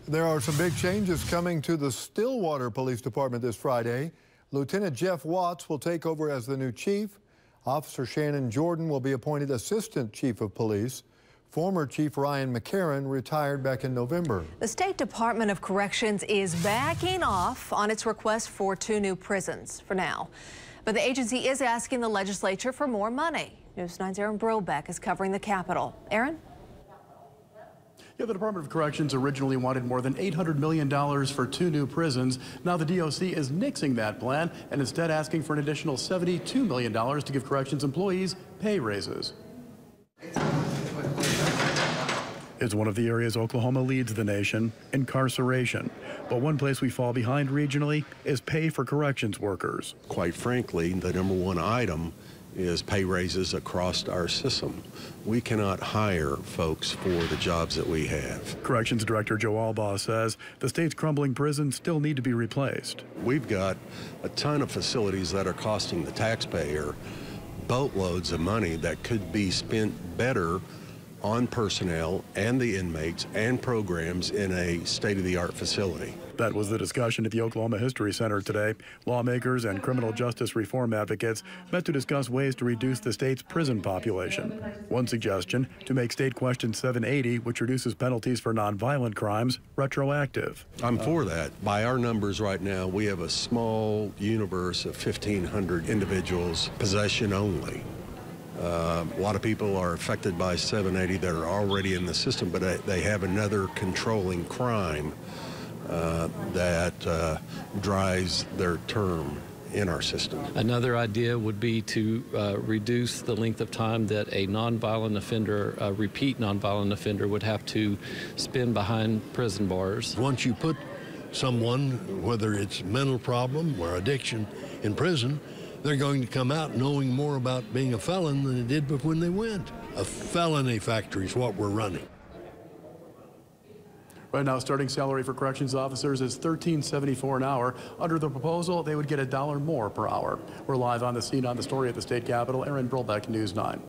There are some big changes coming to the Stillwater Police Department this Friday. Lieutenant Jeff Watts will take over as the new chief. Officer Shannon Jordan will be appointed Assistant Chief of Police. Former Chief Ryan McCarron retired back in November. The State Department of Corrections is backing off on its request for 2 new prisons for now. But the agency is asking the legislature for more money. News 9's Aaron Brobeck is covering the Capitol. Aaron? Yeah, the Department of Corrections originally wanted more than $800 million for 2 new prisons. Now the DOC is nixing that plan and instead asking for an additional $72 million to give corrections employees pay raises. It's one of the areas Oklahoma leads the nation, incarceration. But one place we fall behind regionally is pay for corrections workers. Quite frankly, the #1 item is pay raises across our system. We cannot hire folks for the jobs that we have. Corrections Director Joe Albaugh says the state's crumbling prisons still need to be replaced. We've got a ton of facilities that are costing the taxpayer boatloads of money that could be spent better on personnel and the inmates and programs in a state-of-the-art facility. That was the discussion at the Oklahoma History Center today. Lawmakers and criminal justice reform advocates met to discuss ways to reduce the state's prison population. One suggestion, to make State Question 780, which reduces penalties for nonviolent crimes, retroactive. I'm for that. By our numbers right now, we have a small universe of 1,500 individuals, possession only. A lot of people are affected by 780 that are already in the system, but they have another controlling crime that drives their term in our system. Another idea would be to reduce the length of time that a nonviolent offender, a repeat nonviolent offender, would have to spend behind prison bars. Once you put someone, whether it's mental problem or addiction, in prison, they're going to come out knowing more about being a felon than they did when they went. A felony factory is what we're running. Right now, starting salary for corrections officers is $13.74 an hour. Under the proposal, they would get $1 more per hour. We're live on the scene on the story at the state capitol. Aaron Brobeck, News 9.